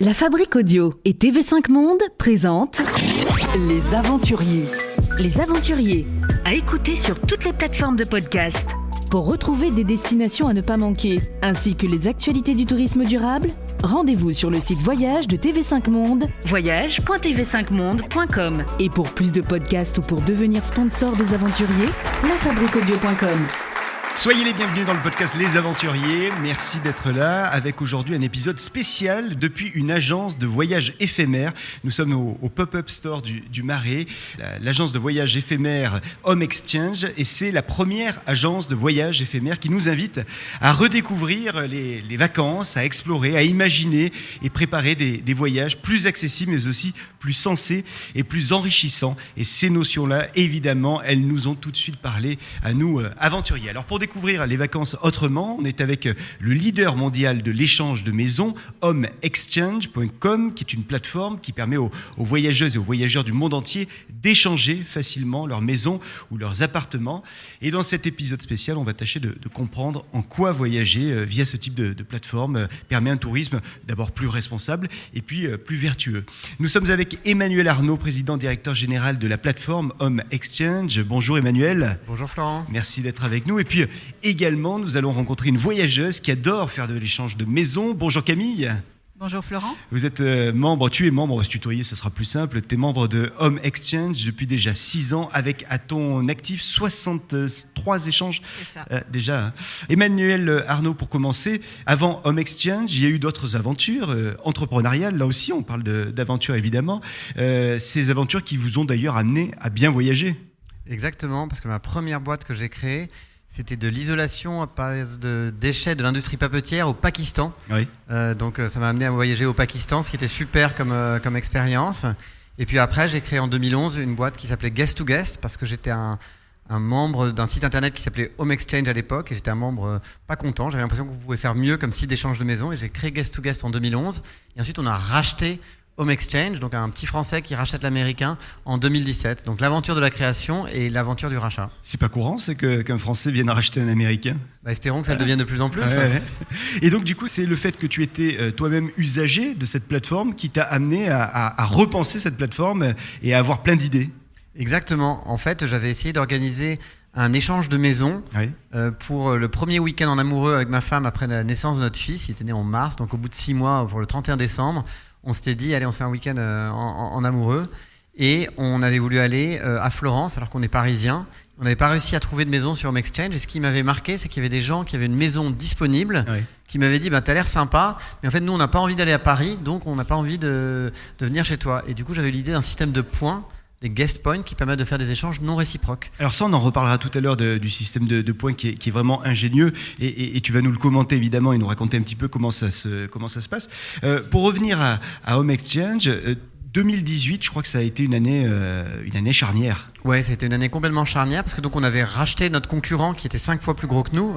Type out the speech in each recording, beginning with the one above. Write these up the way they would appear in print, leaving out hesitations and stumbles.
La Fabrique Audio et TV5 Monde présentent Les Aventuriers. Les Aventuriers, à écouter sur toutes les plateformes de podcast. Pour retrouver des destinations à ne pas manquer, ainsi que les actualités du tourisme durable, rendez-vous sur le site Voyage de TV5 Monde, voyage.tv5monde.com. Et pour plus de podcasts ou pour devenir sponsor des Aventuriers, lafabriqueaudio.com. Soyez les bienvenus dans le podcast Les Aventuriers. Merci d'être là avec aujourd'hui un épisode spécial depuis une agence de voyage éphémère. Nous sommes au Pop-Up Store du Marais, l'agence de voyage éphémère Home Exchange, et c'est la première agence de voyage éphémère qui nous invite à redécouvrir les vacances, à explorer, à imaginer et préparer des voyages plus accessibles mais aussi plus sensés et plus enrichissants. Et ces notions-là, évidemment, elles nous ont tout de suite parlé à nous, aventuriers. Alors pour découvrir les vacances autrement, on est avec le leader mondial de l'échange de maisons, HomeExchange.com, qui est une plateforme qui permet aux voyageuses et aux voyageurs du monde entier d'échanger facilement leurs maisons ou leurs appartements. Et dans cet épisode spécial, on va tâcher de comprendre en quoi voyager via ce type de plateforme permet un tourisme d'abord plus responsable et puis plus vertueux. Nous sommes avec Emmanuel Arnaud, président directeur général de la plateforme Home Exchange. Bonjour Emmanuel. Bonjour Florent. Merci d'être avec nous. Et puis également, nous allons rencontrer une voyageuse qui adore faire de l'échange de maisons. Bonjour Camille. Bonjour Florent. Vous êtes membre, tu es membre, on va se tutoyer, ce sera plus simple. Tu es membre de Home Exchange depuis déjà 6 ans avec à ton actif 63 échanges. C'est ça. Déjà. Hein. Emmanuel Arnaud, pour commencer, avant Home Exchange, il y a eu d'autres aventures entrepreneuriales. Là aussi, on parle d'aventures évidemment. Ces aventures qui vous ont d'ailleurs amené à bien voyager. Exactement, parce que ma première boîte que j'ai créée, c'était de l'isolation à base de déchets de l'industrie papetière au Pakistan. Oui. Donc ça m'a amené à voyager au Pakistan, ce qui était super comme expérience. Et puis après, j'ai créé en 2011 une boîte qui s'appelait Guest to Guest, parce que j'étais un membre d'un site internet qui s'appelait Home Exchange à l'époque, et j'étais un membre pas content. J'avais l'impression qu'on pouvait faire mieux comme site d'échange de maison, et j'ai créé Guest to Guest en 2011. Et ensuite, on a racheté Home Exchange, donc un petit Français qui rachète l'américain en 2017. Donc l'aventure de la création et l'aventure du rachat. C'est pas courant, c'est qu'un Français vienne racheter un américain. Espérons que ça le devienne de plus en plus. Ouais. Et donc du coup, c'est le fait que tu étais toi-même usager de cette plateforme qui t'a amené à repenser cette plateforme et à avoir plein d'idées. Exactement. En fait, j'avais essayé d'organiser un échange de maison pour le premier week-end en amoureux avec ma femme après la naissance de notre fils. Il était né en mars, donc au bout de 6 mois, pour le 31 décembre. On s'était dit, allez, on se fait un week-end en amoureux. Et on avait voulu aller à Florence, alors qu'on est parisien. On n'avait pas réussi à trouver de maison sur Home Exchange. Et ce qui m'avait marqué, c'est qu'il y avait des gens qui avaient une maison disponible, qui m'avaient dit, t'as l'air sympa, mais en fait, nous, on n'a pas envie d'aller à Paris, donc on n'a pas envie de venir chez toi. Et du coup, j'avais eu l'idée d'un système de points, les guest points, qui permettent de faire des échanges non réciproques. Alors ça, on en reparlera tout à l'heure du système de points qui est vraiment ingénieux, et tu vas nous le commenter évidemment et nous raconter un petit peu comment ça se passe. Pour revenir à Home Exchange, 2018, je crois que ça a été une année charnière. Ouais, c'était une année complètement charnière parce que donc on avait racheté notre concurrent qui était 5 fois plus gros que nous,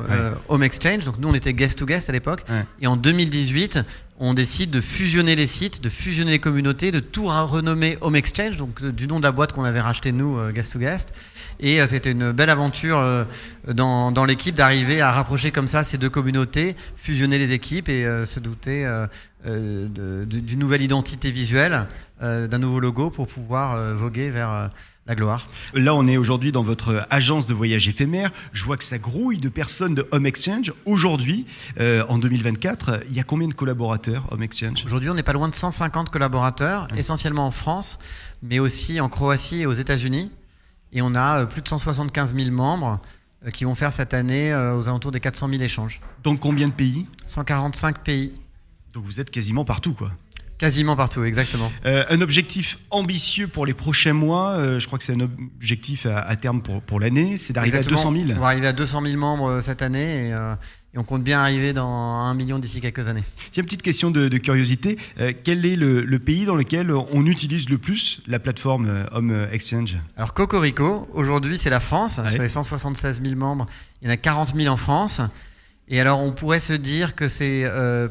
Home Exchange. Donc nous on était guest to guest à l'époque. Et en 2018, on décide de fusionner les sites, de fusionner les communautés, de tout renommer Home Exchange, donc du nom de la boîte qu'on avait racheté nous, guest to guest. Et c'était une belle aventure dans l'équipe d'arriver à rapprocher comme ça ces deux communautés, fusionner les équipes et se douter d'une nouvelle identité visuelle, d'un nouveau logo pour pouvoir voguer vers la gloire. Là, on est aujourd'hui dans votre agence de voyage éphémère. Je vois que ça grouille de personnes de Home Exchange. Aujourd'hui, en 2024, il y a combien de collaborateurs Home Exchange ? Aujourd'hui, on n'est pas loin de 150 collaborateurs, essentiellement en France, mais aussi en Croatie et aux États-Unis. Et on a plus de 175 000 membres qui vont faire cette année aux alentours des 400 000 échanges. Dans combien de pays ? 145 pays. Donc vous êtes quasiment partout, quoi. Quasiment partout, exactement. Un objectif ambitieux pour les prochains mois, je crois que c'est un objectif à terme pour l'année, c'est d'arriver exactement. À 200 000. On va arriver à 200 000 membres cette année et on compte bien arriver dans 1 million d'ici quelques années. Tiens, petite question de curiosité, quel est le pays dans lequel on utilise le plus la plateforme Home Exchange ? Alors Cocorico, aujourd'hui c'est la France, sur les 176 000 membres, il y en a 40 000 en France. Et alors on pourrait se dire que c'est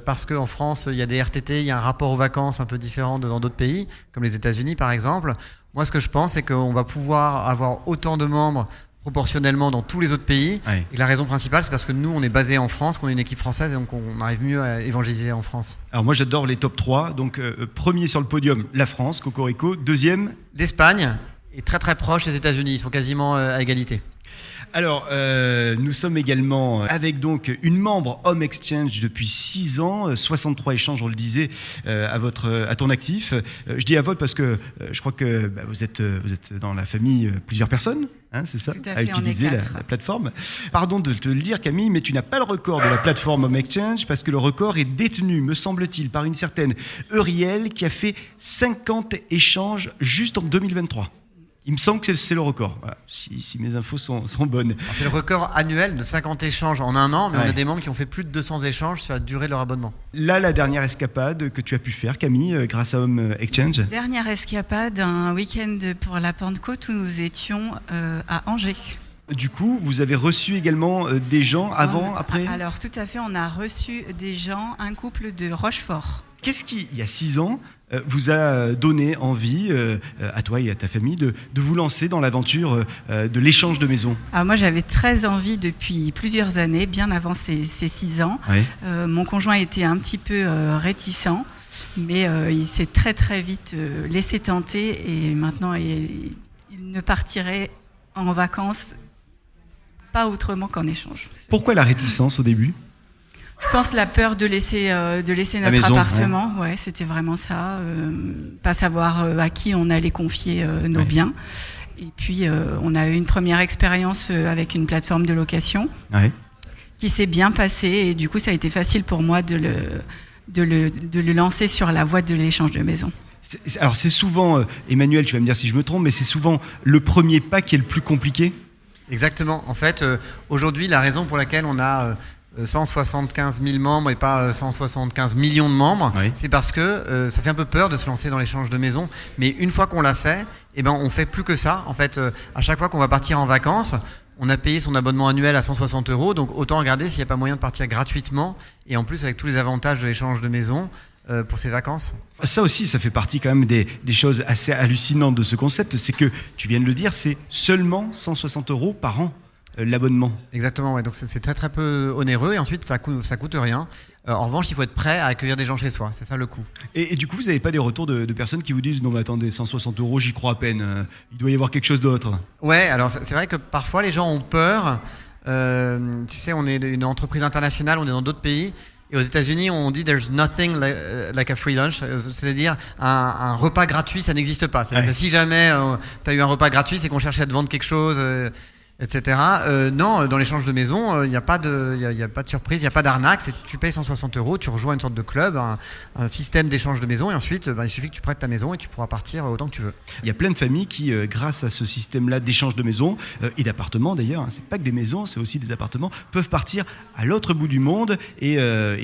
parce qu'en France il y a des RTT, il y a un rapport aux vacances un peu différent de dans d'autres pays, comme les États-Unis par exemple. Moi ce que je pense c'est qu'on va pouvoir avoir autant de membres proportionnellement dans tous les autres pays. Ouais. Et la raison principale, c'est parce que nous, on est basé en France, qu'on est une équipe française, et donc on arrive mieux à évangéliser en France. Alors moi j'adore les top 3, donc premier sur le podium, la France, Cocorico, deuxième L'Espagne est très très proche des États-Unis, ils sont quasiment à égalité. Alors, nous sommes également avec donc une membre Home Exchange depuis 6 ans, 63 échanges, on le disait, à ton actif. Je dis à votre parce que je crois que vous êtes dans la famille plusieurs personnes, hein, c'est ça, Tout à à fait, utiliser on est 4. la plateforme. Pardon de te le dire, Camille, mais tu n'as pas le record de la plateforme Home Exchange parce que le record est détenu, me semble-t-il, par une certaine Euriel qui a fait 50 échanges juste en 2023. Il me semble que c'est le record, voilà, si mes infos sont bonnes. Alors, c'est le record annuel de 50 échanges en un an, mais Ouais. on a des membres qui ont fait plus de 200 échanges sur la durée de leur abonnement. Là, la dernière escapade que tu as pu faire, Camille, grâce à Home Exchange. Dernière escapade, un week-end pour la Pentecôte où nous étions à Angers. Du coup, vous avez reçu également des gens avant, après. Alors tout à fait, on a reçu des gens, un couple de Rochefort. Qu'est-ce qui, il y a 6 ans, vous a donné envie, à toi et à ta famille, de vous lancer dans l'aventure de l'échange de maisons? Alors moi j'avais très envie depuis plusieurs années, bien avant ces 6 ans. Ouais. Mon conjoint était un petit peu réticent, mais il s'est très très vite laissé tenter et maintenant il ne partirait en vacances pas autrement qu'en échange. Pourquoi la réticence au début? Je pense la peur de laisser notre maison, appartement, ouais, c'était vraiment ça. Pas savoir à qui on allait confier nos Ouais. biens. Et puis on a eu une première expérience avec une plateforme de location Ouais. qui s'est bien passée et du coup ça a été facile pour moi de le lancer sur la voie de l'échange de maison. Alors c'est souvent, Emmanuel, tu vas me dire si je me trompe, mais c'est souvent le premier pas qui est le plus compliqué. Exactement. En fait, aujourd'hui, la raison pour laquelle on a 175 000 membres et pas 175 millions de membres, Oui. c'est parce que ça fait un peu peur de se lancer dans l'échange de maison. Mais une fois qu'on l'a fait, eh ben, on fait plus que ça. En fait, à chaque fois qu'on va partir en vacances, on a payé son abonnement annuel à 160 €, donc autant regarder s'il n'y a pas moyen de partir gratuitement et en plus avec tous les avantages de l'échange de maison pour ses vacances. Ça aussi, ça fait partie quand même des choses assez hallucinantes de ce concept. C'est que, tu viens de le dire, c'est seulement 160 € par an, l'abonnement. Exactement, ouais. Donc c'est très très peu onéreux et ensuite ça coûte rien. En revanche, il faut être prêt à accueillir des gens chez soi, c'est ça le coût. Et du coup, vous n'avez pas des retours de personnes qui vous disent « Non mais attendez, 160 €, j'y crois à peine, il doit y avoir quelque chose d'autre ». Ouais, alors c'est vrai que parfois les gens ont peur. Tu sais, on est une entreprise internationale, on est dans d'autres pays. Et aux États-Unis, on dit there's nothing like a free lunch, c'est-à-dire un repas gratuit, ça n'existe pas. C'est-à-dire Ouais. que si jamais tu as eu un repas gratuit, c'est qu'on cherchait à te vendre quelque chose, etc. Non, dans l'échange de maison, il n'y a pas de surprise, il n'y a pas d'arnaque. Tu payes 160 €, tu rejoins une sorte de club, un système d'échange de maison, et ensuite, il suffit que tu prêtes ta maison et tu pourras partir autant que tu veux. Il y a plein de familles qui, grâce à ce système-là d'échange de maisons, et d'appartements d'ailleurs, hein, c'est pas que des maisons, c'est aussi des appartements, peuvent partir à l'autre bout du monde et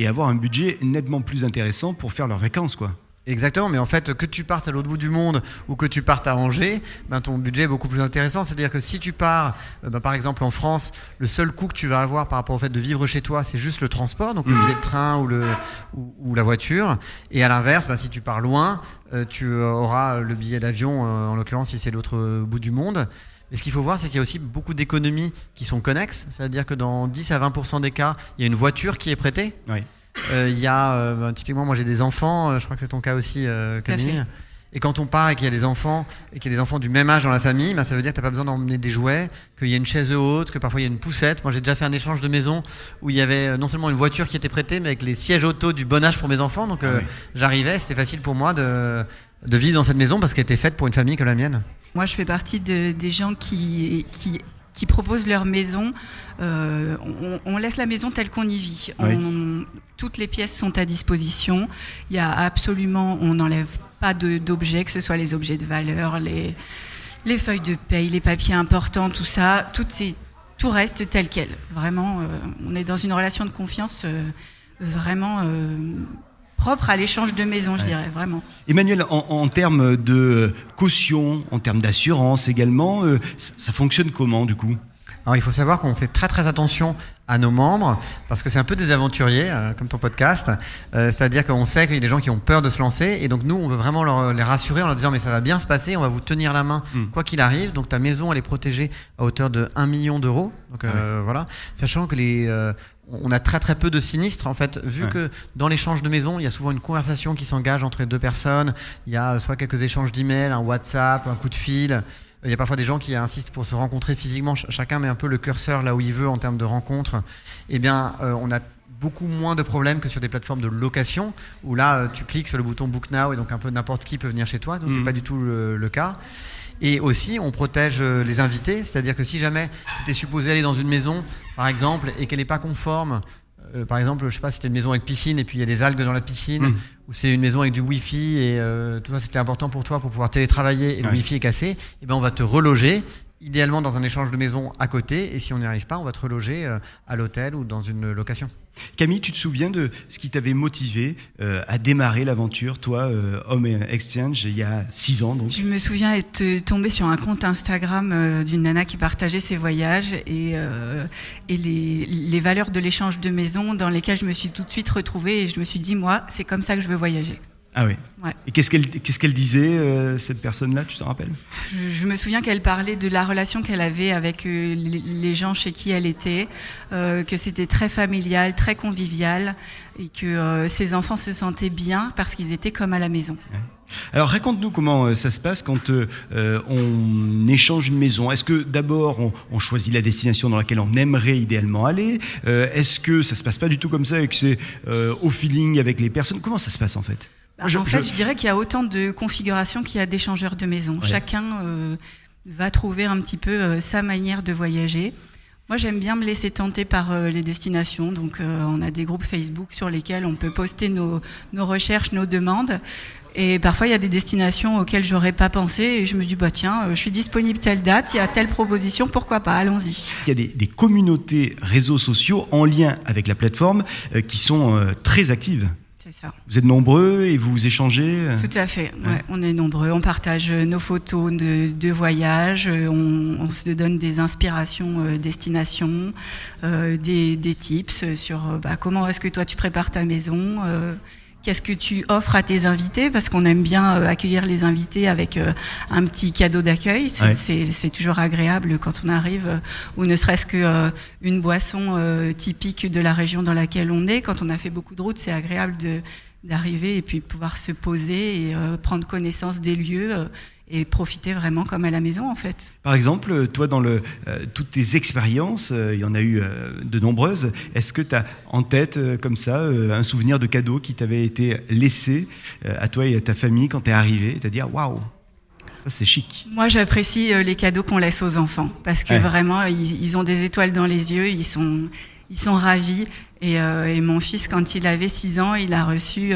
avoir un budget nettement plus intéressant pour faire leurs vacances, quoi. Exactement, mais en fait, que tu partes à l'autre bout du monde ou que tu partes à Angers, ton budget est beaucoup plus intéressant. C'est-à-dire que si tu pars, par exemple en France, le seul coût que tu vas avoir par rapport au fait de vivre chez toi, c'est juste le transport, donc le billet de train ou la voiture. Et à l'inverse, si tu pars loin, tu auras le billet d'avion, en l'occurrence si c'est l'autre bout du monde. Mais ce qu'il faut voir, c'est qu'il y a aussi beaucoup d'économies qui sont connexes. C'est-à-dire que dans 10 à 20% des cas, il y a une voiture qui est prêtée. Oui. Il y a typiquement, moi j'ai des enfants, je crois que c'est ton cas aussi, Camille. Et quand on part et qu'il y a des enfants et qu'il y a des enfants du même âge dans la famille, ça veut dire que t'as pas besoin d'emmener des jouets, qu'il y a une chaise haute, que parfois il y a une poussette. Moi j'ai déjà fait un échange de maison où il y avait non seulement une voiture qui était prêtée, mais avec les sièges auto du bon âge pour mes enfants. Donc oui. J'arrivais, c'était facile pour moi de vivre dans cette maison parce qu'elle était faite pour une famille comme la mienne. Moi je fais partie des gens qui proposent leur maison. On laisse la maison telle qu'on y vit. Oui. Toutes les pièces sont à disposition. Il y a absolument, on n'enlève pas d'objets, que ce soit les objets de valeur, les feuilles de paye, les papiers importants, tout ça, tout reste tel quel. Vraiment, on est dans une relation de confiance vraiment propre à l'échange de maison, je dirais, vraiment. Emmanuel, en termes de caution, en termes d'assurance également, ça fonctionne comment du coup ? Alors il faut savoir qu'on fait très très attention à nos membres parce que c'est un peu des aventuriers comme ton podcast, c'est-à-dire qu'on sait qu'il y a des gens qui ont peur de se lancer et donc nous on veut vraiment les rassurer en leur disant mais ça va bien se passer, on va vous tenir la main quoi qu'il arrive, donc ta maison elle est protégée à hauteur de 1 million d'euros, donc voilà, sachant que on a très très peu de sinistres en fait, vu que dans l'échange de maison, il y a souvent une conversation qui s'engage entre les deux personnes, il y a soit quelques échanges d'emails, un WhatsApp, un coup de fil, il y a parfois des gens qui insistent pour se rencontrer physiquement, chacun met un peu le curseur là où il veut en termes de rencontres, eh bien on a beaucoup moins de problèmes que sur des plateformes de location où là tu cliques sur le bouton Book Now et donc un peu n'importe qui peut venir chez toi, donc c'est pas du tout le cas. Et aussi, on protège les invités, c'est-à-dire que si jamais tu es supposé aller dans une maison, par exemple, et qu'elle n'est pas conforme, par exemple, je sais pas, c'était une maison avec piscine et puis il y a des algues dans la piscine, ou c'est une maison avec du Wi-Fi et toi, c'était important pour toi pour pouvoir télétravailler et le Wi-Fi est cassé, et ben on va te reloger, idéalement dans un échange de maison à côté, et si on n'y arrive pas, on va te reloger à l'hôtel ou dans une location. Camille, tu te souviens de ce qui t'avait motivé à démarrer l'aventure, toi, Home Exchange, il y a 6 ans donc. Je me souviens être tombée sur un compte Instagram d'une nana qui partageait ses voyages et les valeurs de l'échange de maison dans lesquelles je me suis tout de suite retrouvée et je me suis dit, moi, c'est comme ça que je veux voyager. Ah oui. Ouais. Et qu'est-ce qu'elle disait, cette personne-là, tu t'en rappelles ? Je me souviens qu'elle parlait de la relation qu'elle avait avec les gens chez qui elle était, que c'était très familial, très convivial, et que ses enfants se sentaient bien parce qu'ils étaient comme à la maison. Ouais. Alors raconte-nous comment ça se passe quand on échange une maison. Est-ce que d'abord on choisit la destination dans laquelle on aimerait idéalement aller ? Est-ce que ça se passe pas du tout comme ça et que c'est au feeling avec les personnes ? Comment ça se passe en fait ? Je dirais qu'il y a autant de configurations qu'il y a d'échangeurs de maison. Ouais. Chacun va trouver un petit peu sa manière de voyager. Moi, j'aime bien me laisser tenter par les destinations. Donc, on a des groupes Facebook sur lesquels on peut poster nos recherches, nos demandes. Et parfois, il y a des destinations auxquelles j'aurais pas pensé. Et je me dis, bah tiens, je suis disponible telle date, il y a telle proposition, pourquoi pas, allons-y. Il y a des communautés réseaux sociaux en lien avec la plateforme qui sont très actives. C'est ça. Vous êtes nombreux et vous échangez ? Tout à fait, ouais, on est nombreux. On partage nos photos de voyage, on se donne des inspirations destinations, des tips sur comment est-ce que toi tu prépares ta maison, qu'est-ce que tu offres à tes invités, parce qu'on aime bien accueillir les invités avec un petit cadeau d'accueil. C'est toujours agréable quand on arrive, ou ne serait-ce qu'une boisson typique de la région dans laquelle on est. Quand on a fait beaucoup de routes, c'est agréable d'arriver et puis pouvoir se poser et prendre connaissance des lieux et profiter vraiment comme à la maison en fait. Par exemple, toi dans toutes tes expériences, il y en a eu de nombreuses, est-ce que tu as en tête comme ça un souvenir de cadeau qui t'avait été laissé à toi et à ta famille quand tu es arrivé, et t'as dit waouh, ça c'est chic. Moi j'apprécie les cadeaux qu'on laisse aux enfants parce que vraiment ils ont des étoiles dans les yeux, ils sont ravis. Et mon fils, quand il avait 6 ans, il a reçu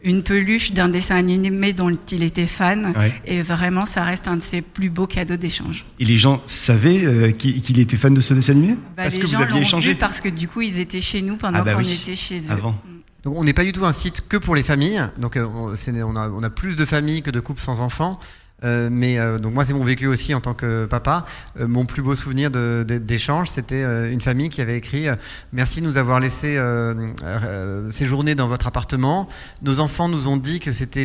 une peluche d'un dessin animé dont il était fan. Ouais. Et vraiment, ça reste un de ses plus beaux cadeaux d'échange. Et les gens savaient qu'il était fan de ce dessin animé ? Parce que vous aviez échangé ? Vu parce que du coup, ils étaient chez nous pendant qu'on était chez eux. Avant. Donc, on n'est pas du tout un site que pour les familles. Donc, on a plus de familles que de couples sans enfants. Donc moi c'est mon vécu aussi en tant que papa. Mon plus beau souvenir d'échange, c'était une famille qui avait écrit merci de nous avoir laissé séjourner dans votre appartement. Nos enfants nous ont dit que c'était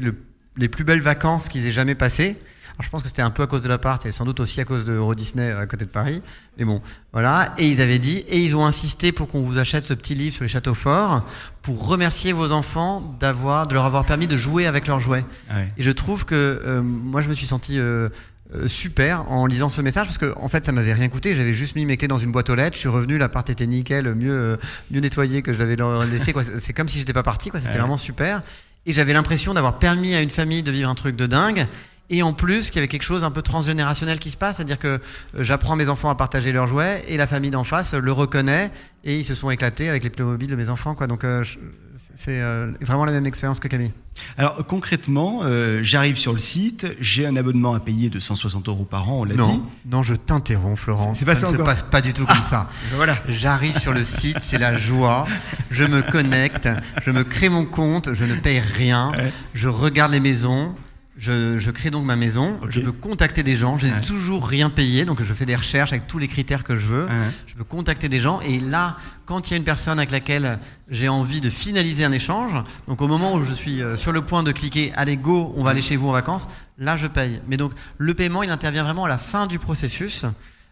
les plus belles vacances qu'ils aient jamais passées. Alors, je pense que c'était un peu à cause de l'appart et sans doute aussi à cause de Euro Disney à côté de Paris. Mais bon, voilà. Et ils avaient dit, et ils ont insisté pour qu'on vous achète ce petit livre sur les châteaux forts pour remercier vos enfants de leur avoir permis de jouer avec leurs jouets. Ouais. Et je trouve que moi, je me suis senti super en lisant ce message parce que en fait, ça m'avait rien coûté. J'avais juste mis mes clés dans une boîte aux lettres. Je suis revenu, l'appart était nickel, mieux nettoyé que je l'avais laissé. Quoi. C'est comme si j'étais pas parti. Quoi. C'était vraiment super. Et j'avais l'impression d'avoir permis à une famille de vivre un truc de dingue. Et en plus, qu'il y avait quelque chose un peu transgénérationnel qui se passe, c'est-à-dire que j'apprends à mes enfants à partager leurs jouets et la famille d'en face le reconnaît et ils se sont éclatés avec les Playmobil de mes enfants, quoi. Donc c'est vraiment la même expérience que Camille. Alors concrètement, j'arrive sur le site, j'ai un abonnement à payer de 160 € par an, on l'a dit. Non, je t'interromps, Florent. Ça ne se passe pas du tout comme ça. Voilà. J'arrive sur le site, c'est la joie. Je me connecte, je me crée mon compte, je ne paye rien, je regarde les maisons. Je crée donc ma maison, je peux contacter des gens, je n'ai toujours rien payé, donc je fais des recherches avec tous les critères que je veux. Je peux contacter des gens et là, quand il y a une personne avec laquelle j'ai envie de finaliser un échange, donc au moment où je suis sur le point de cliquer « Allez, go, on va aller chez vous en vacances », là je paye. Mais donc le paiement, il intervient vraiment à la fin du processus,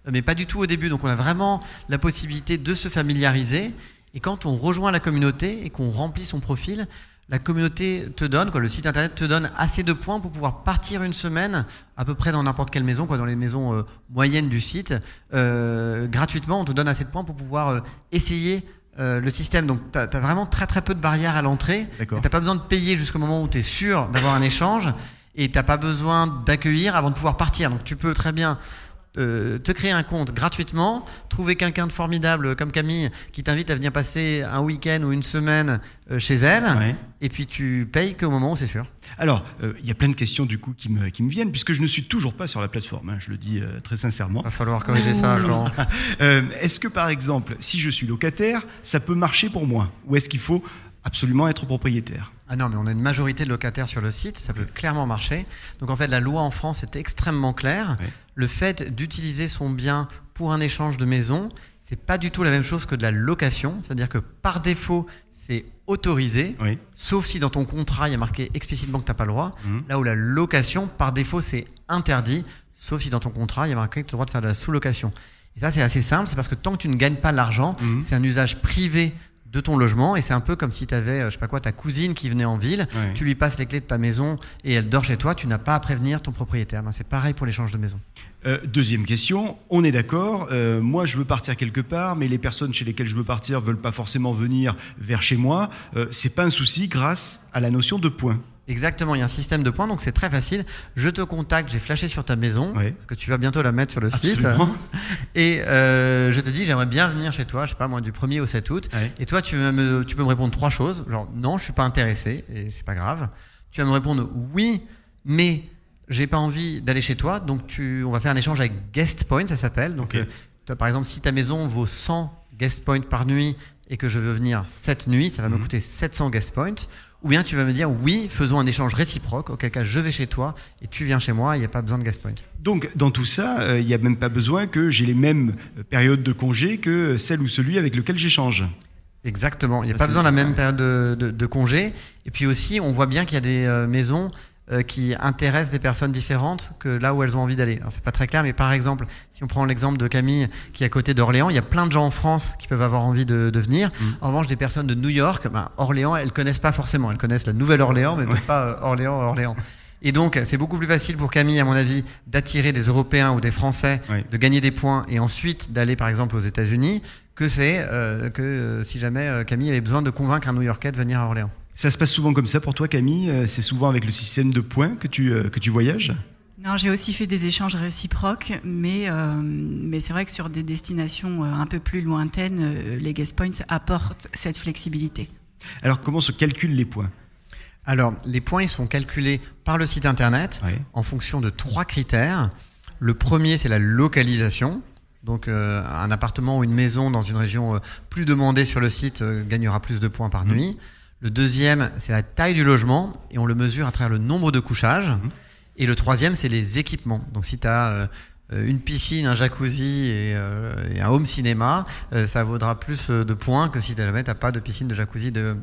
mais pas du tout au début. Donc on a vraiment la possibilité de se familiariser et quand on rejoint la communauté et qu'on remplit son profil, la communauté te donne, le site internet te donne assez de points pour pouvoir partir une semaine à peu près dans n'importe quelle maison, dans les maisons moyennes du site. Gratuitement, on te donne assez de points pour pouvoir essayer le système. Donc tu as vraiment très très peu de barrières à l'entrée. Tu n'as pas besoin de payer jusqu'au moment où tu es sûr d'avoir un échange et tu n'as pas besoin d'accueillir avant de pouvoir partir. Donc tu peux très bien te créer un compte gratuitement, trouver quelqu'un de formidable comme Camille qui t'invite à venir passer un week-end ou une semaine chez elle, et puis tu payes qu'au moment où c'est sûr. Alors, il y a plein de questions du coup qui me viennent, puisque je ne suis toujours pas sur la plateforme, je le dis très sincèrement. Il va falloir corriger ça, Florent. Est-ce que par exemple, si je suis locataire, ça peut marcher pour moi? Ou est-ce qu'il faut absolument être propriétaire? Ah non, mais on a une majorité de locataires sur le site, ça peut clairement marcher. Donc en fait, la loi en France est extrêmement claire. Le fait d'utiliser son bien pour un échange de maison, c'est pas du tout la même chose que de la location. C'est-à-dire que par défaut, c'est autorisé, sauf si dans ton contrat, il y a marqué explicitement que tu n'as pas le droit. Là où la location, par défaut, c'est interdit, sauf si dans ton contrat, il y a marqué que tu as le droit de faire de la sous-location. Et ça, c'est assez simple, c'est parce que tant que tu ne gagnes pas l'argent, c'est un usage privé de ton logement, et c'est un peu comme si tu avais, je sais pas quoi, ta cousine qui venait en ville, tu lui passes les clés de ta maison et elle dort chez toi, tu n'as pas à prévenir ton propriétaire. C'est pareil pour l'échange de maison. Deuxième question, on est d'accord, moi je veux partir quelque part, mais les personnes chez lesquelles je veux partir veulent pas forcément venir vers chez moi, c'est pas un souci grâce à la notion de points. Exactement, il y a un système de points, donc c'est très facile. Je te contacte, j'ai flashé sur ta maison, parce que tu vas bientôt la mettre sur le site. Et je te dis, j'aimerais bien venir chez toi, je sais pas moi, du 1er au 7 août. Et toi, tu peux me répondre 3 choses. Genre, non, je suis pas intéressé, et c'est pas grave. Tu vas me répondre, oui, mais j'ai pas envie d'aller chez toi, donc on va faire un échange avec guest point, ça s'appelle. Donc, toi, par exemple, si ta maison vaut 100 guest points par nuit et que je veux venir 7 nuits, ça va me coûter 700 guest points. Ou bien tu vas me dire oui, faisons un échange réciproque, auquel cas je vais chez toi et tu viens chez moi, il n'y a pas besoin de guest point. Donc dans tout ça, il n'y a même pas besoin que j'ai les mêmes périodes de congé que celle ou celui avec lequel j'échange. Exactement, il n'y a pas besoin de la même période de congé. Et puis aussi, on voit bien qu'il y a des maisons qui intéressent des personnes différentes que là où elles ont envie d'aller. Alors c'est pas très clair, mais par exemple, si on prend l'exemple de Camille qui est à côté d'Orléans, il y a plein de gens en France qui peuvent avoir envie de venir. En revanche, des personnes de New York, Orléans, elles connaissent pas forcément. Elles connaissent la Nouvelle-Orléans, mais peut-être pas Orléans. Et donc, c'est beaucoup plus facile pour Camille, à mon avis, d'attirer des Européens ou des Français, de gagner des points et ensuite d'aller, par exemple, aux États-Unis, que si jamais Camille avait besoin de convaincre un New-Yorkais de venir à Orléans. Ça se passe souvent comme ça pour toi, Camille? C'est souvent avec le système de points que tu voyages? Non, j'ai aussi fait des échanges réciproques, mais c'est vrai que sur des destinations un peu plus lointaines, les guest points apportent cette flexibilité. Alors, comment se calculent les points? Alors, les points, ils sont calculés par le site internet en fonction de 3 critères. Le premier, c'est la localisation. Donc, un appartement ou une maison dans une région plus demandée sur le site gagnera plus de points par nuit. Le deuxième, c'est la taille du logement et on le mesure à travers le nombre de couchages. Et le troisième, c'est les équipements. Donc si tu as une piscine, un jacuzzi et un home cinéma, ça vaudra plus de points que si tu n'as pas de piscine, de jacuzzi, de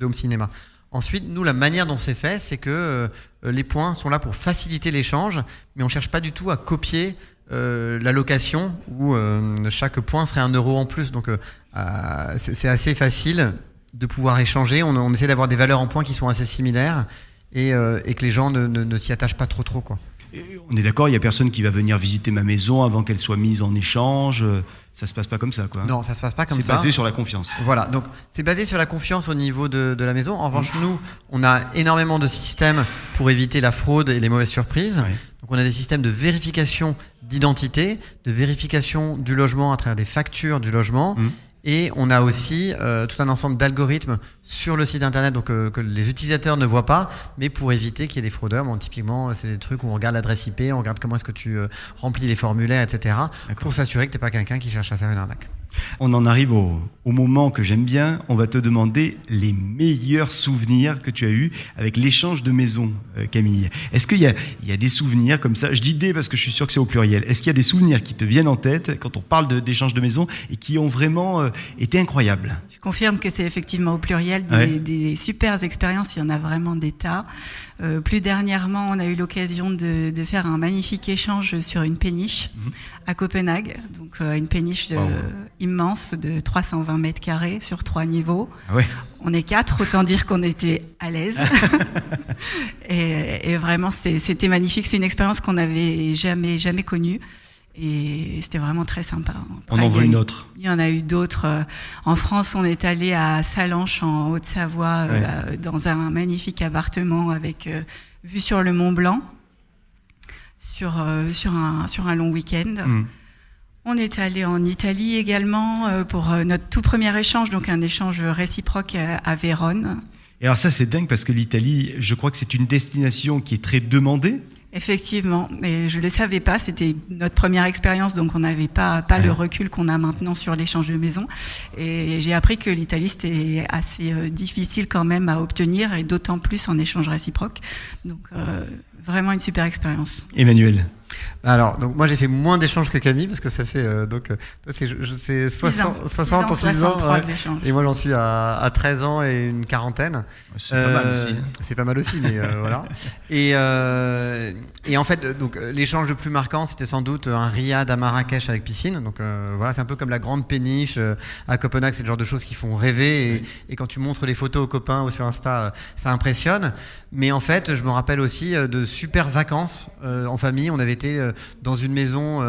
home cinéma. Ensuite, nous, la manière dont c'est fait, c'est que les points sont là pour faciliter l'échange, mais on ne cherche pas du tout à copier la location où chaque point serait 1 euro en plus. Donc c'est assez facile de pouvoir échanger. On essaie d'avoir des valeurs en points qui sont assez similaires et que les gens ne s'y attachent pas trop quoi. Et on est d'accord, il n'y a personne qui va venir visiter ma maison avant qu'elle soit mise en échange. Ça se passe pas comme ça, quoi. Non, ça se passe pas comme ça. C'est basé sur la confiance. Voilà, donc c'est basé sur la confiance au niveau de la maison. En revanche, nous, on a énormément de systèmes pour éviter la fraude et les mauvaises surprises. Donc on a des systèmes de vérification d'identité, de vérification du logement à travers des factures du logement. Et on a aussi tout un ensemble d'algorithmes sur le site internet, donc que les utilisateurs ne voient pas, mais pour éviter qu'il y ait des fraudeurs. Bon, typiquement, c'est des trucs où on regarde l'adresse IP, on regarde comment est-ce que tu remplis les formulaires, etc. Pour s'assurer que tu n'es pas quelqu'un qui cherche à faire une arnaque. On en arrive au moment que j'aime bien. On va te demander les meilleurs souvenirs que tu as eus avec l'échange de maisons, Camille. Est-ce qu'il y a des souvenirs comme ça? Je dis des parce que je suis sûr que c'est au pluriel. Est-ce qu'il y a des souvenirs qui te viennent en tête quand on parle d'échange de maisons et qui ont vraiment été incroyables? Je confirme que c'est effectivement au pluriel des super expériences. Il y en a vraiment des tas. Plus dernièrement, on a eu l'occasion de faire un magnifique échange sur une péniche à Copenhague. Donc une péniche immense de 320 mètres carrés sur 3 niveaux. Ah ouais. On est 4, autant dire qu'on était à l'aise. et vraiment, c'était magnifique. C'est une expérience qu'on n'avait jamais connue. Et c'était vraiment très sympa. Après, on en veut une autre. Il y en a eu d'autres. En France, on est allé à Sallanches, en Haute-Savoie, dans un magnifique appartement avec vue sur le Mont Blanc, sur un long week-end. On est allé en Italie également pour notre tout premier échange, donc un échange réciproque à Vérone. Et alors ça, c'est dingue parce que l'Italie, je crois que c'est une destination qui est très demandée. Effectivement, mais je ne le savais pas, c'était notre première expérience, donc on n'avait pas le recul qu'on a maintenant sur l'échange de maisons. Et j'ai appris que l'Italie, c'était assez difficile quand même à obtenir, et d'autant plus en échange réciproque. Donc vraiment une super expérience. Emmanuel? Alors, donc moi j'ai fait moins d'échanges que Camille parce que ça fait c'est 60 en 6 ans, et moi j'en suis à 13 ans et une quarantaine. C'est pas mal aussi. C'est pas mal aussi, mais voilà. Et en fait, donc l'échange le plus marquant, c'était sans doute un riad à Marrakech avec piscine. Donc voilà, c'est un peu comme la grande péniche à Copenhague, c'est le genre de choses qui font rêver. Et quand tu montres les photos aux copains ou sur Insta, ça impressionne. Mais en fait, je me rappelle aussi de super vacances en famille. On avait été dans une maison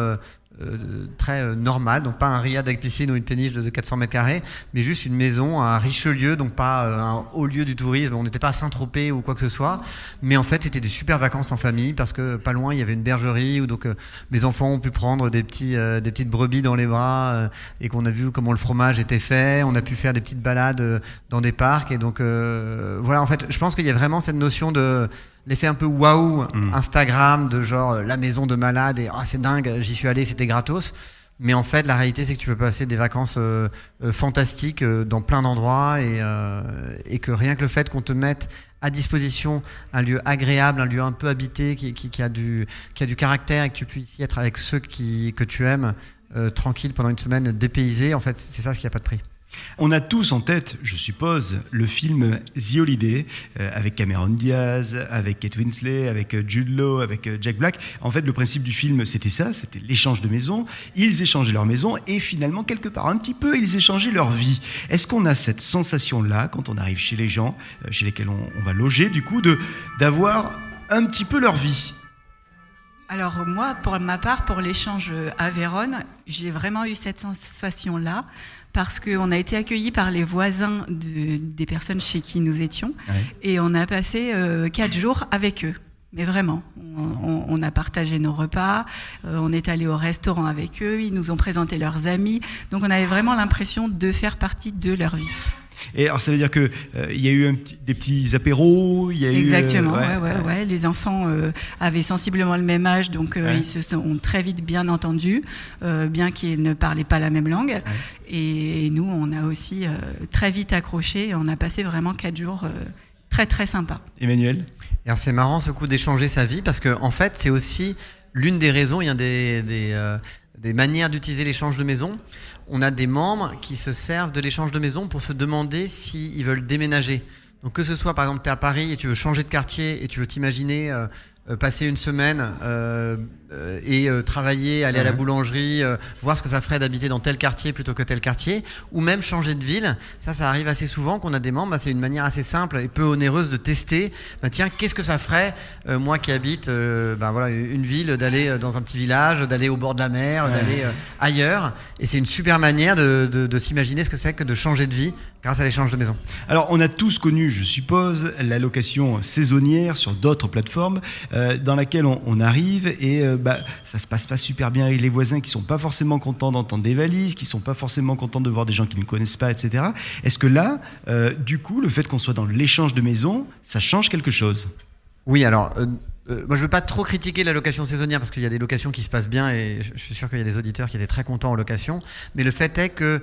très normale, donc pas un riad avec piscine ou une péniche de 400 mètres carrés, mais juste une maison à Richelieu, donc pas un haut lieu du tourisme. On n'était pas à Saint-Tropez ou quoi que ce soit, mais en fait c'était des super vacances en famille parce que pas loin il y avait une bergerie où donc mes enfants ont pu prendre des petites brebis dans les bras et qu'on a vu comment le fromage était fait. On a pu faire des petites balades dans des parcs et donc voilà, en fait je pense qu'il y a vraiment cette notion de l'effet un peu waouh Instagram, de genre la maison de malade et c'est dingue, j'y suis allé, c'était gratos. Mais en fait, la réalité, c'est que tu peux passer des vacances fantastiques dans plein d'endroits et que rien que le fait qu'on te mette à disposition un lieu agréable, un lieu un peu habité, qui a du caractère et que tu puisses y être avec ceux que tu aimes, tranquille pendant une semaine, dépaysé, en fait, c'est ça ce qui n'a pas de prix. On a tous en tête, je suppose, le film The Holiday, avec Cameron Diaz, avec Kate Winslet, avec Jude Law, avec Jack Black. En fait, le principe du film, c'était ça, c'était l'échange de maisons. Ils échangeaient leur maison et finalement, quelque part, un petit peu, ils échangeaient leur vie. Est-ce qu'on a cette sensation-là, quand on arrive chez les gens, chez lesquels on va loger, du coup, d'avoir un petit peu leur vie ? Alors moi, pour ma part, pour l'échange à Vérone, j'ai vraiment eu cette sensation-là parce qu'on a été accueillis par les voisins des personnes chez qui nous étions et on a passé 4 jours avec eux. Mais vraiment, on a partagé nos repas, on est allé au restaurant avec eux, ils nous ont présenté leurs amis, donc on avait vraiment l'impression de faire partie de leur vie. Et alors ça veut dire que y a eu des petits apéros, il y a Exactement, ouais. Les enfants avaient sensiblement le même âge, donc ils se sont très vite bien entendus, bien qu'ils ne parlaient pas la même langue. Et nous, on a aussi très vite accroché. On a passé vraiment 4 jours très très sympas. Emmanuel ? Alors c'est marrant ce coup d'échanger sa vie parce que en fait c'est aussi l'une des raisons. Il y a des manières d'utiliser l'échange de maison. On a des membres qui se servent de l'échange de maison pour se demander s'ils veulent déménager. Donc que ce soit par exemple tu es à Paris et tu veux changer de quartier et tu veux t'imaginer passer une semaine et travailler, aller à la boulangerie, voir ce que ça ferait d'habiter dans tel quartier plutôt que tel quartier, ou même changer de ville. Ça arrive assez souvent qu'on a des membres, c'est une manière assez simple et peu onéreuse de tester. Tiens, qu'est-ce que ça ferait, moi qui habite une ville, d'aller dans un petit village, d'aller au bord de la mer, d'aller ailleurs. Et c'est une super manière de s'imaginer ce que c'est que de changer de vie grâce à l'échange de maison. Alors, on a tous connu, je suppose, la location saisonnière sur d'autres plateformes dans laquelle on arrive et ça se passe pas super bien avec les voisins qui sont pas forcément contents d'entendre des valises, qui sont pas forcément contents de voir des gens qui ne connaissent pas, etc. Est-ce que là, du coup, le fait qu'on soit dans l'échange de maison, ça change quelque chose ? Oui, alors... moi, je veux pas trop critiquer la location saisonnière parce qu'il y a des locations qui se passent bien et je suis sûr qu'il y a des auditeurs qui étaient très contents en location. Mais le fait est que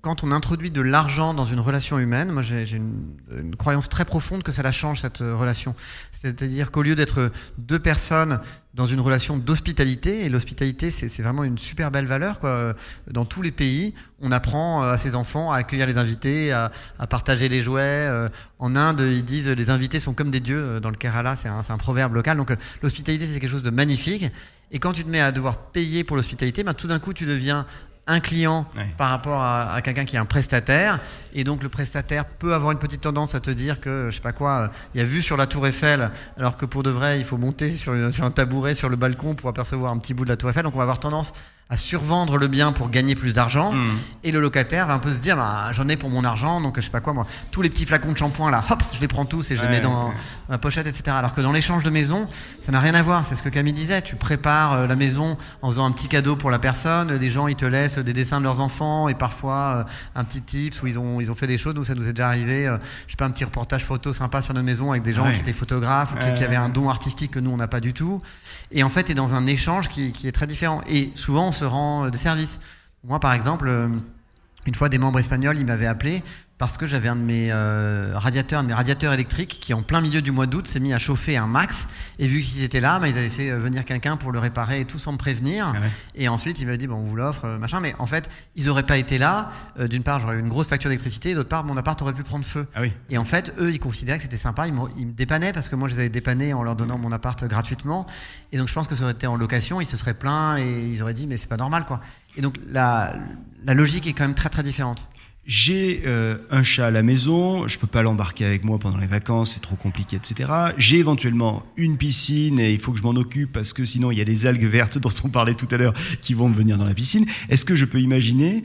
quand on introduit de l'argent dans une relation humaine, moi j'ai une croyance très profonde que ça la change cette relation. C'est-à-dire qu'au lieu d'être deux personnes dans une relation d'hospitalité, et l'hospitalité c'est vraiment une super belle valeur quoi. Dans tous les pays, on apprend à ses enfants à accueillir les invités, à partager les jouets. En Inde, ils disent les invités sont comme des dieux. Dans le Kerala, c'est un proverbe local. Donc l'hospitalité c'est quelque chose de magnifique. Et quand tu te mets à devoir payer pour l'hospitalité, tout d'un coup tu deviens un client par rapport à quelqu'un qui est un prestataire, et donc le prestataire peut avoir une petite tendance à te dire que je sais pas quoi, il y a vue sur la Tour Eiffel, alors que pour de vrai il faut monter sur un tabouret sur le balcon pour apercevoir un petit bout de la Tour Eiffel. Donc on va avoir tendance à survendre le bien pour gagner plus d'argent, et le locataire va un peu se dire j'en ai pour mon argent, donc je sais pas quoi moi, tous les petits flacons de shampoing là, hop, je les prends tous et je les mets dans ma pochette, etc. Alors que dans l'échange de maison, ça n'a rien à voir. C'est ce que Camille disait, tu prépares la maison en faisant un petit cadeau pour la personne, les gens ils te laissent des dessins de leurs enfants et parfois un petit tips où ils ont fait des choses. Nous ça nous est déjà arrivé, je sais pas, un petit reportage photo sympa sur notre maison avec des gens qui étaient photographes ou qui avaient un don artistique que nous on n'a pas du tout, et en fait t'es dans un échange qui est très différent, et souvent on se rend des services. Moi par exemple, une fois des membres espagnols ils m'avaient appelé parce que j'avais un de mes radiateurs électriques qui en plein milieu du mois d'août s'est mis à chauffer un max, et vu qu'ils étaient là, ils avaient fait venir quelqu'un pour le réparer et tout sans me prévenir. Et ensuite il m'a dit on vous l'offre machin, mais en fait ils auraient pas été là. D'une part j'aurais eu une grosse facture d'électricité, et d'autre part mon appart aurait pu prendre feu. Et en fait eux ils considéraient que c'était sympa, ils me dépannaient parce que moi je les avais dépannés en leur donnant mon appart gratuitement, et donc je pense que ça aurait été en location, ils se seraient plaints et ils auraient dit mais c'est pas normal quoi. Et donc la logique est quand même très très différente. J'ai un chat à la maison, je peux pas l'embarquer avec moi pendant les vacances, c'est trop compliqué, etc. J'ai éventuellement une piscine et il faut que je m'en occupe parce que sinon il y a des algues vertes dont on parlait tout à l'heure qui vont venir dans la piscine. Est-ce que je peux imaginer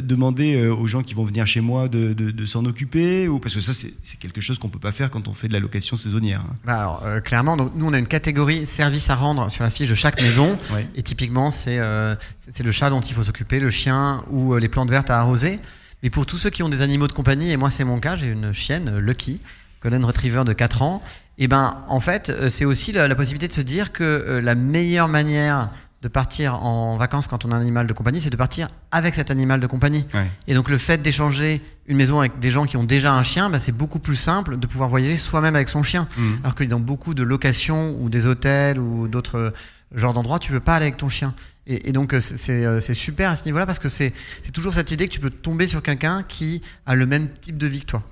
demander aux gens qui vont venir chez moi de s'en occuper, ou parce que ça c'est quelque chose qu'on peut pas faire quand on fait de la location saisonnière. Alors clairement, donc, nous on a une catégorie service à rendre sur la fiche de chaque maison, et typiquement c'est le chat dont il faut s'occuper, le chien ou les plantes vertes à arroser. Mais pour tous ceux qui ont des animaux de compagnie, et moi c'est mon cas, j'ai une chienne, Lucky, Golden Retriever de 4 ans, et en fait c'est aussi la possibilité de se dire que la meilleure manière de partir en vacances quand on a un animal de compagnie, c'est de partir avec cet animal de compagnie. Et donc le fait d'échanger une maison avec des gens qui ont déjà un chien, c'est beaucoup plus simple de pouvoir voyager soi-même avec son chien. Alors que dans beaucoup de locations ou des hôtels ou d'autres genres d'endroits, tu peux pas aller avec ton chien. Et donc c'est super à ce niveau-là, parce que c'est toujours cette idée que tu peux tomber sur quelqu'un qui a le même type de vie que toi.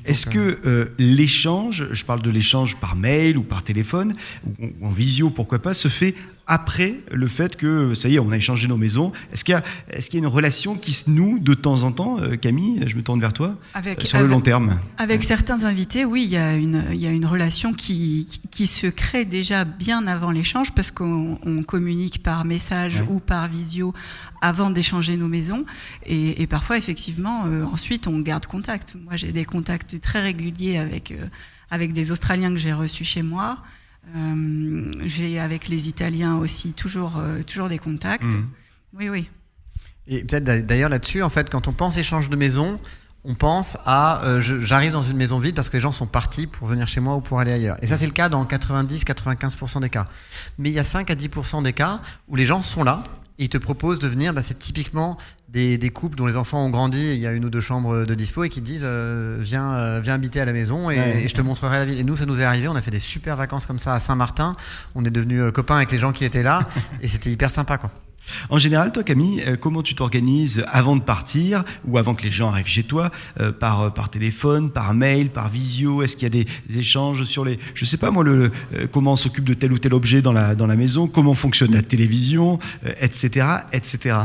Est-ce que l'échange, je parle de l'échange par mail ou par téléphone ou en visio, pourquoi pas, se fait après le fait que ça y est, on a échangé nos maisons? Est-ce qu'il y a une relation qui se noue de temps en temps, Camille? Je me tourne vers toi. Sur le long terme. Avec certains invités, oui, il y a une relation qui se crée déjà bien avant l'échange, parce qu'on communique par message ou par visio avant d'échanger nos maisons, et parfois effectivement ensuite on garde contact. Moi j'ai des contacts très réguliers avec des Australiens que j'ai reçus chez moi. J'ai avec les Italiens aussi toujours des contacts. Oui. Et peut-être d'ailleurs là-dessus, en fait, quand on pense échange de maison, on pense à j'arrive dans une maison vide parce que les gens sont partis pour venir chez moi ou pour aller ailleurs. Et ça c'est le cas dans 90-95% des cas. Mais il y a 5 à 10% des cas où les gens sont là et ils te proposent de venir. C'est typiquement des couples dont les enfants ont grandi et il y a 1 ou 2 chambres de dispo, et qui te disent viens habiter à la maison et je te montrerai la ville. Et nous ça nous est arrivé, on a fait des super vacances comme ça à Saint-Martin, on est devenus copains avec les gens qui étaient là et c'était hyper sympa quoi. En général, toi Camille, comment tu t'organises avant de partir ou avant que les gens arrivent chez toi, par téléphone, par mail, par visio? Est-ce qu'il y a des échanges sur je sais pas moi, comment on s'occupe de tel ou tel objet dans la maison, comment fonctionne la télévision, etc., etc.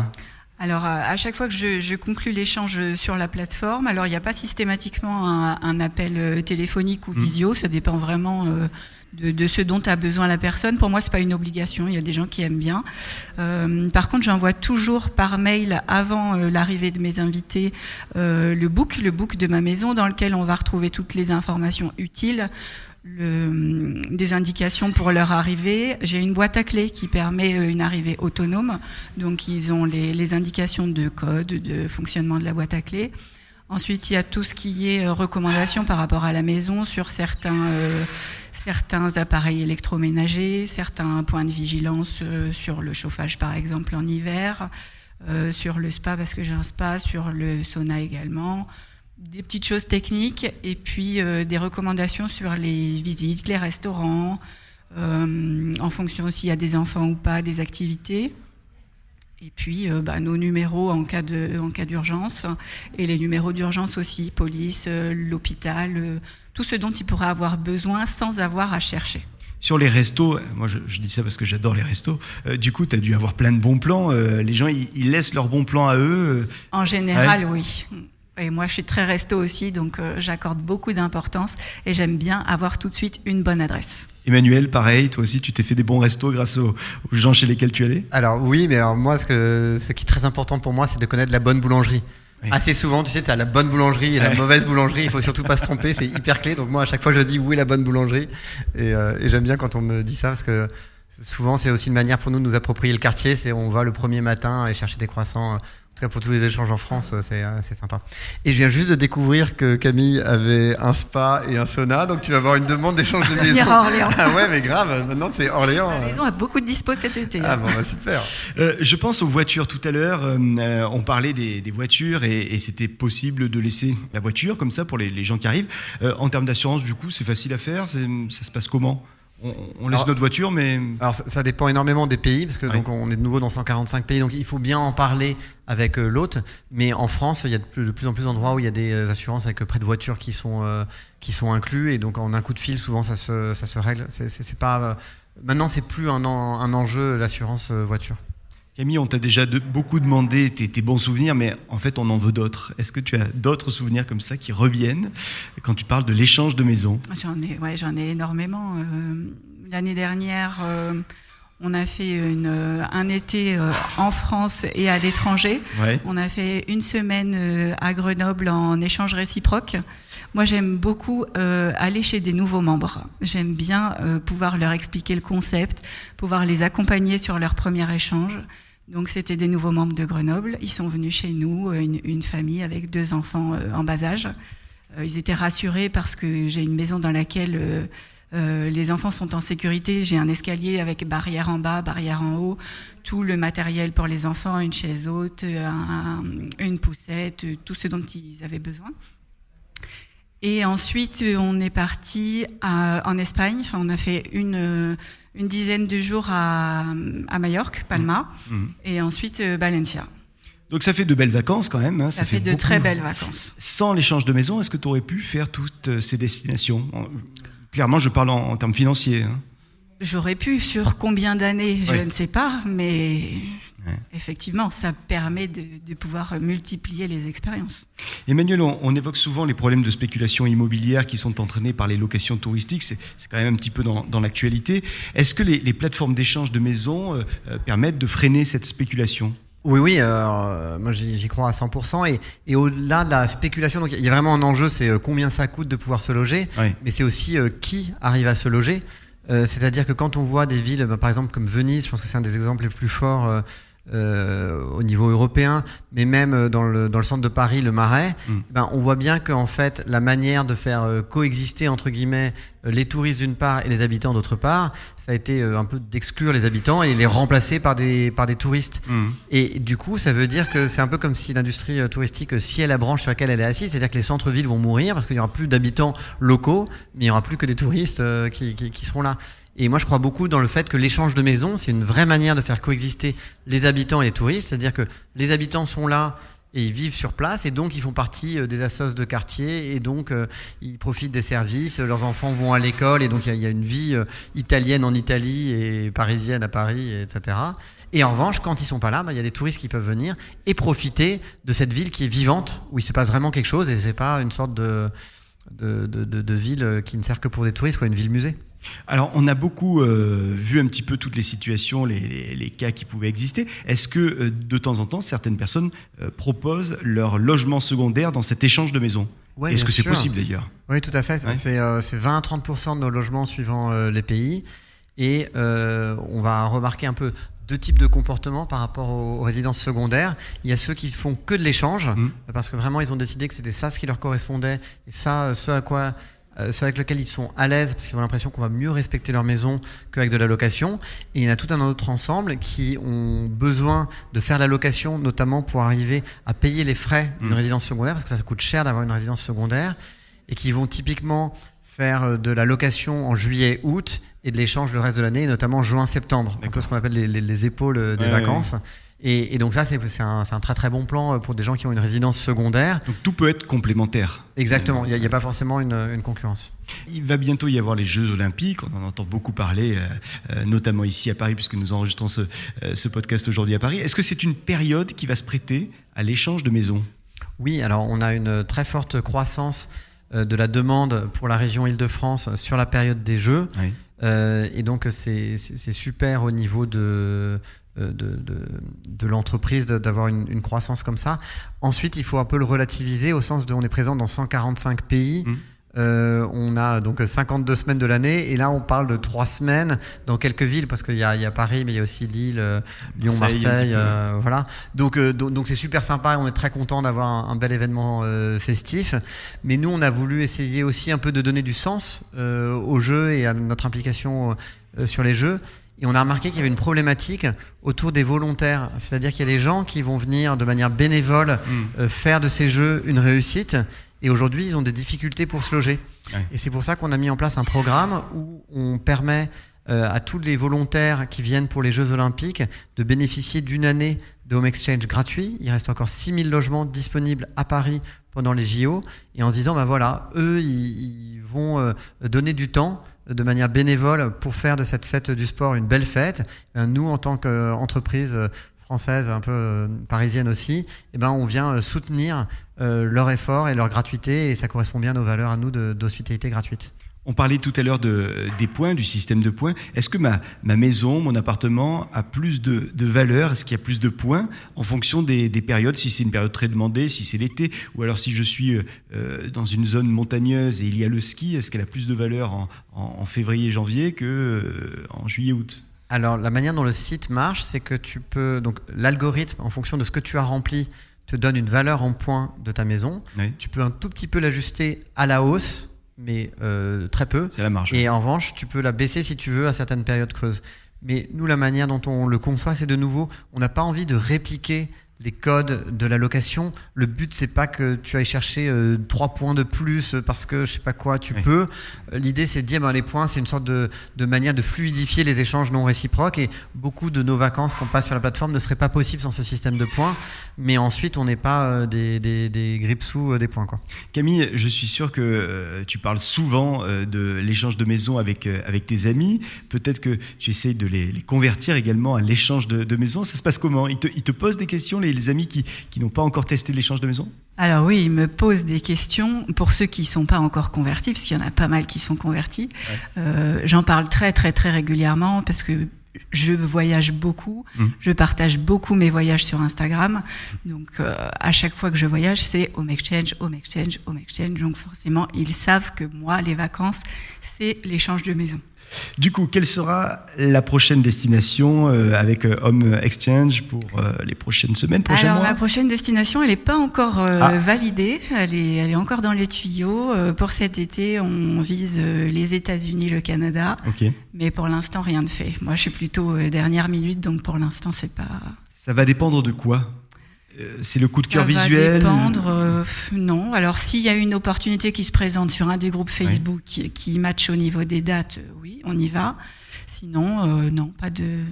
Alors, à chaque fois que je conclue l'échange sur la plateforme, alors il n'y a pas systématiquement un appel téléphonique ou visio, ça dépend vraiment de ce dont a besoin la personne. Pour moi, c'est pas une obligation. Il y a des gens qui aiment bien. Par contre, j'envoie toujours par mail avant l'arrivée de mes invités le book de ma maison dans lequel on va retrouver toutes les informations utiles. Des indications pour leur arrivée. J'ai une boîte à clés qui permet une arrivée autonome. Donc, ils ont les indications de code, de fonctionnement de la boîte à clés. Ensuite, il y a tout ce qui est recommandations par rapport à la maison sur certains appareils électroménagers, certains points de vigilance sur le chauffage, par exemple, en hiver, sur le spa, parce que j'ai un spa, sur le sauna également. Des petites choses techniques et puis des recommandations sur les visites, les restaurants, en fonction s'il y a des enfants ou pas, des activités. Et puis nos numéros en cas d'urgence et les numéros d'urgence aussi, police, l'hôpital, tout ce dont ils pourraient avoir besoin sans avoir à chercher. Sur les restos, moi je dis ça parce que j'adore les restos, du coup tu as dû avoir plein de bons plans, les gens ils laissent leurs bons plans à eux. En général, oui. Et moi, je suis très resto aussi, donc j'accorde beaucoup d'importance et j'aime bien avoir tout de suite une bonne adresse. Emmanuel, pareil, toi aussi, tu t'es fait des bons restos grâce aux gens chez lesquels tu allais ? Alors oui, mais alors moi, ce qui est très important pour moi, c'est de connaître la bonne boulangerie. Oui. Assez souvent, tu sais, tu as la bonne boulangerie et la mauvaise boulangerie, il faut surtout pas se tromper, c'est hyper clé. Donc moi, à chaque fois, je dis où est la bonne boulangerie et j'aime bien quand on me dit ça parce que souvent, c'est aussi une manière pour nous de nous approprier le quartier. C'est on va le premier matin aller chercher des croissants. En tout cas, pour tous les échanges en France, c'est sympa. Et je viens juste de découvrir que Camille avait un spa et un sauna, donc tu vas avoir une demande d'échange de maison. Venir à Orléans. Ah ouais, mais grave, maintenant c'est Orléans. La maison a beaucoup de dispo cet été. Ah bon, bah super. Je pense aux voitures tout à l'heure, on parlait des voitures et c'était possible de laisser la voiture comme ça pour les gens qui arrivent. En termes d'assurance, du coup, c'est facile à faire, ça se passe comment ? On laisse notre voiture, mais... Alors ça dépend énormément des pays, parce que donc, on est de nouveau dans 145 pays, donc il faut bien en parler avec l'hôte. Mais en France, il y a de plus en plus d'endroits où il y a des assurances avec prêt de voiture qui sont inclus, et donc en un coup de fil, souvent ça se règle. C'est pas, maintenant, c'est plus un enjeu, l'assurance voiture. Camille, on t'a déjà beaucoup demandé tes bons souvenirs, mais en fait, on en veut d'autres. Est-ce que tu as d'autres souvenirs comme ça qui reviennent quand tu parles de l'échange de maisons ? J'en ai énormément. L'année dernière, on a fait un été en France et à l'étranger. Ouais. On a fait une semaine à Grenoble en échange réciproque. Moi, j'aime beaucoup aller chez des nouveaux membres. J'aime bien pouvoir leur expliquer le concept, pouvoir les accompagner sur leur premier échange. Donc, c'était des nouveaux membres de Grenoble. Ils sont venus chez nous, une famille avec 2 enfants en bas âge. Ils étaient rassurés parce que j'ai une maison dans laquelle les enfants sont en sécurité. J'ai un escalier avec barrière en bas, barrière en haut, tout le matériel pour les enfants, une chaise haute, une poussette, tout ce dont ils avaient besoin. Et ensuite, on est parti en Espagne. Enfin, on a fait une dizaine de jours à Majorque, Palma, et ensuite Valencia. Donc ça fait de belles vacances quand même. Hein, ça fait de très belles vacances. Sans l'échange de maison, est-ce que tu aurais pu faire toutes ces destinations ? Clairement, je parle en termes financiers. Hein. J'aurais pu. Sur combien d'années, je ne sais pas, mais effectivement, ça permet de pouvoir multiplier les expériences. Emmanuel, on évoque souvent les problèmes de spéculation immobilière qui sont entraînés par les locations touristiques. C'est quand même un petit peu dans l'actualité. Est-ce que les plateformes d'échange de maisons permettent de freiner cette spéculation ? Oui, moi j'y crois à 100%. Et au-delà de la spéculation, donc il y a vraiment un enjeu, c'est combien ça coûte de pouvoir se loger, mais c'est aussi qui arrive à se loger. C'est-à-dire que quand on voit des villes, par exemple comme Venise, je pense que c'est un des exemples les plus forts au niveau européen, mais même dans le centre de Paris, le Marais, on voit bien qu'en fait la manière de faire coexister entre guillemets les touristes d'une part et les habitants d'autre part, ça a été un peu d'exclure les habitants et les remplacer par des touristes. Et du coup, ça veut dire que c'est un peu comme si l'industrie touristique sciait la branche sur laquelle elle est assise, c'est-à-dire que les centres-villes vont mourir parce qu'il n'y aura plus d'habitants locaux, mais il n'y aura plus que des touristes qui seront là. Et moi, je crois beaucoup dans le fait que l'échange de maisons, c'est une vraie manière de faire coexister les habitants et les touristes. C'est-à-dire que les habitants sont là et ils vivent sur place et donc ils font partie des assos de quartier et donc ils profitent des services. Leurs enfants vont à l'école et donc il y a une vie italienne en Italie et parisienne à Paris, etc. Et en revanche, quand ils sont pas là, il y a des touristes qui peuvent venir et profiter de cette ville qui est vivante, où il se passe vraiment quelque chose et c'est pas une sorte de ville qui ne sert que pour des touristes, quoi, une ville musée. Alors, on a beaucoup vu un petit peu toutes les situations, les cas qui pouvaient exister. Est-ce que, de temps en temps, certaines personnes proposent leur logement secondaire dans cet échange de maisons ? Ouais, Est-ce que c'est sûr. possible d'ailleurs ? Oui, tout à fait. Ouais. C'est 20 à 30% de nos logements suivant les pays. Et on va remarquer un peu 2 types de comportements par rapport aux résidences secondaires. Il y a ceux qui font que de l'échange, parce que vraiment ils ont décidé que c'était ça ce qui leur correspondait, et ça, ce avec lequel ils sont à l'aise, parce qu'ils ont l'impression qu'on va mieux respecter leur maison qu'avec de la location. Et il y en a tout un autre ensemble qui ont besoin de faire la location, notamment pour arriver à payer les frais d'une résidence secondaire, parce que ça coûte cher d'avoir une résidence secondaire, et qui vont typiquement faire de la location en juillet, août, et de l'échange le reste de l'année, notamment juin-septembre. Un peu ce qu'on appelle les épaules des vacances. Ouais. Et donc ça, c'est un très très bon plan pour des gens qui ont une résidence secondaire. Donc tout peut être complémentaire. Exactement, il n'y a pas forcément une concurrence. Il va bientôt y avoir les Jeux Olympiques, on en entend beaucoup parler, notamment ici à Paris, puisque nous enregistrons ce podcast aujourd'hui à Paris. Est-ce que c'est une période qui va se prêter à l'échange de maisons ? Oui, alors on a une très forte croissance de la demande pour la région Île-de-France sur la période des Jeux. Oui. Et donc c'est super au niveau de l'entreprise d'avoir une croissance comme ça. Ensuite, il faut un peu le relativiser au sens de on est présent dans 145 pays. On a donc 52 semaines de l'année et là on parle de 3 semaines dans quelques villes parce qu'il y a Paris mais il y a aussi Lille, Lyon, Marseille, voilà. Donc c'est super sympa et on est très content d'avoir un bel événement festif. Mais nous on a voulu essayer aussi un peu de donner du sens aux jeux et à notre implication sur les jeux. Et on a remarqué qu'il y avait une problématique autour des volontaires. C'est-à-dire qu'il y a des gens qui vont venir de manière bénévole faire de ces jeux une réussite. Et aujourd'hui, ils ont des difficultés pour se loger. Ouais. Et c'est pour ça qu'on a mis en place un programme où on permet à tous les volontaires qui viennent pour les Jeux Olympiques de bénéficier d'une année de Home Exchange gratuit. Il reste encore 6000 logements disponibles à Paris pendant les JO. Et en se disant, voilà, eux, ils vont donner du temps de manière bénévole pour faire de cette fête du sport une belle fête. Nous, en tant qu'entreprise française, un peu parisienne aussi, on vient soutenir leur effort et leur gratuité, et ça correspond bien à nos valeurs à nous d'hospitalité gratuite. On parlait tout à l'heure des points, du système de points. Est-ce que ma maison, mon appartement a plus de valeur ? Est-ce qu'il y a plus de points en fonction des périodes ? Si c'est une période très demandée, si c'est l'été, ou alors si je suis dans une zone montagneuse et il y a le ski, est-ce qu'elle a plus de valeur en février, janvier qu'en juillet, août ? Alors, la manière dont le site marche, c'est que tu peux... Donc, l'algorithme, en fonction de ce que tu as rempli, te donne une valeur en points de ta maison. Oui. Tu peux un tout petit peu l'ajuster à la hausse, mais très peu. C'est la marge. Et en revanche, tu peux la baisser si tu veux à certaines périodes creuses. Mais nous, la manière dont on le conçoit, c'est de nouveau, on n'a pas envie de répliquer les codes de la location. Le but, c'est pas que tu ailles chercher 3 points de plus parce que je sais pas quoi, tu peux. L'idée, c'est de dire, les points, c'est une sorte de manière de fluidifier les échanges non réciproques, et beaucoup de nos vacances qu'on passe sur la plateforme ne seraient pas possibles sans ce système de points. Mais ensuite, on n'est pas des grippe-sous des points, quoi. Camille, je suis sûr que tu parles souvent de l'échange de maisons avec tes amis. Peut-être que tu essayes de les convertir également à l'échange de maisons. Ça se passe comment ? Ils te posent des questions, les amis qui n'ont pas encore testé l'échange de maison ? Alors oui, ils me posent des questions pour ceux qui ne sont pas encore convertis, parce qu'il y en a pas mal qui sont convertis. Ouais. J'en parle très très très régulièrement parce que je voyage beaucoup, je partage beaucoup mes voyages sur Instagram. Donc à chaque fois que je voyage, c'est Home Exchange, Home Exchange, Home Exchange. Donc forcément, ils savent que moi, les vacances, c'est l'échange de maison. Du coup, quelle sera la prochaine destination avec Home Exchange pour les prochaines semaines, prochains mois ? La prochaine destination, elle n'est pas encore validée. Elle est encore dans les tuyaux. Pour cet été, on vise les États-Unis, le Canada. Okay. Mais pour l'instant, rien de fait. Moi, je suis plutôt dernière minute, donc pour l'instant, c'est pas... Ça va dépendre de quoi ? C'est le coup de cœur visuel ? Ça va dépendre, non. Alors, s'il y a une opportunité qui se présente sur un des groupes Facebook qui matche au niveau des dates, oui, on y va. Sinon, non, pas de...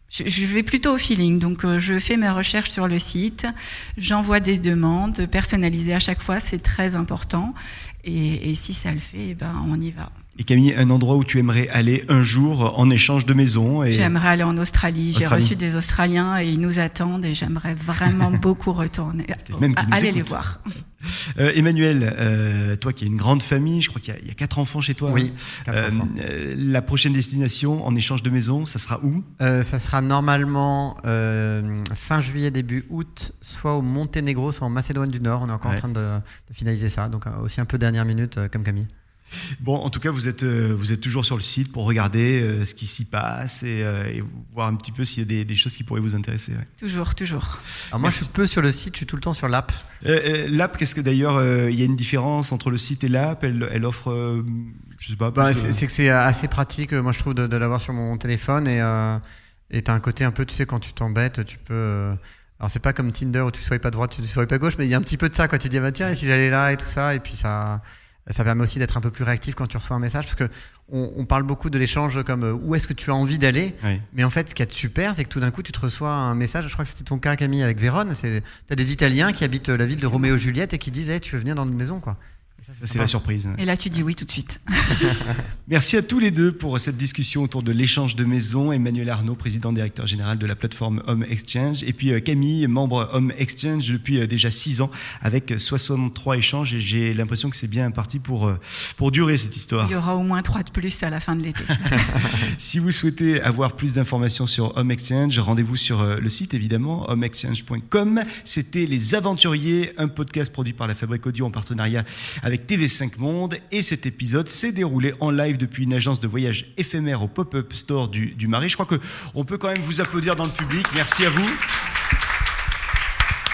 Je vais plutôt au feeling. Donc, je fais mes recherches sur le site, j'envoie des demandes personnalisées à chaque fois, c'est très important. Et si ça le fait, on y va. Et Camille, un endroit où tu aimerais aller un jour en échange de maison ? J'aimerais aller en Australie. J'ai reçu des Australiens et ils nous attendent et j'aimerais vraiment beaucoup retourner. Même aller les voir. Emmanuel, toi qui as une grande famille, je crois qu'il y a 4 enfants chez toi. Oui, 4 enfants. La prochaine destination en échange de maison, ça sera où ? Ça sera normalement fin juillet, début août, soit au Monténégro, soit en Macédoine du Nord. On est encore en train de finaliser ça, donc aussi un peu dernière minute comme Camille. Bon, en tout cas, vous êtes toujours sur le site pour regarder ce qui s'y passe et voir un petit peu s'il y a des choses qui pourraient vous intéresser. Ouais. Toujours. Alors moi, je suis peu sur le site, je suis tout le temps sur l'app. L'app, qu'est-ce que d'ailleurs, il y a une différence entre le site et l'app ? Elle offre, je sais pas. C'est que c'est assez pratique, moi je trouve, de l'avoir sur mon téléphone et t'as un côté un peu, tu sais, quand tu t'embêtes, tu peux. Alors c'est pas comme Tinder où tu swipes à droite, tu swipes à gauche, mais il y a un petit peu de ça, quoi. Tu te dis, bah tiens, et si j'allais là et tout ça, et puis ça permet aussi d'être un peu plus réactif quand tu reçois un message, parce que on parle beaucoup de l'échange comme où est-ce que tu as envie d'aller, mais en fait ce qui est super, c'est que tout d'un coup tu te reçois un message, je crois que c'était ton cas Camille avec Vérone, t'as des Italiens qui habitent la ville de Roméo et Juliette et qui disent hey, tu veux venir dans notre maison, quoi. Ça, c'est la surprise. Et là, tu dis oui tout de suite. Merci à tous les deux pour cette discussion autour de l'échange de maison. Emmanuel Arnaud, président directeur général de la plateforme Home Exchange, et puis Camille, membre Home Exchange depuis déjà 6 ans, avec 63 échanges. Et j'ai l'impression que c'est bien parti pour durer cette histoire. Il y aura au moins 3 de plus à la fin de l'été. Si vous souhaitez avoir plus d'informations sur Home Exchange, rendez-vous sur le site évidemment, homeexchange.com. C'était Les Aventuriers, un podcast produit par la Fabrique Audio en partenariat avec TV5 Monde, et cet épisode s'est déroulé en live depuis une agence de voyage éphémère au Pop-Up Store du Marais. Je crois qu'on peut quand même vous applaudir dans le public. Merci à vous.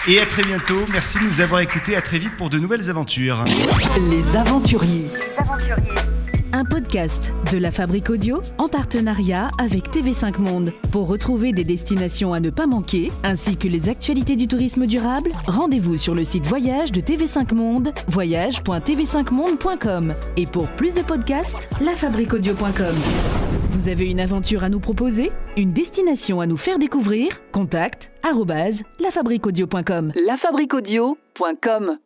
Et à très bientôt. Merci de nous avoir écoutés. À très vite pour de nouvelles aventures. Les Aventuriers. Un podcast de la Fabrique Audio en partenariat avec TV5 Monde. Pour retrouver des destinations à ne pas manquer, ainsi que les actualités du tourisme durable, rendez-vous sur le site voyage de TV5 Monde, voyage.tv5monde.com. Et pour plus de podcasts, lafabriqueaudio.com. Vous avez une aventure à nous proposer ? Une destination à nous faire découvrir ? Contact @lafabriqueaudio.com. lafabriqueaudio.com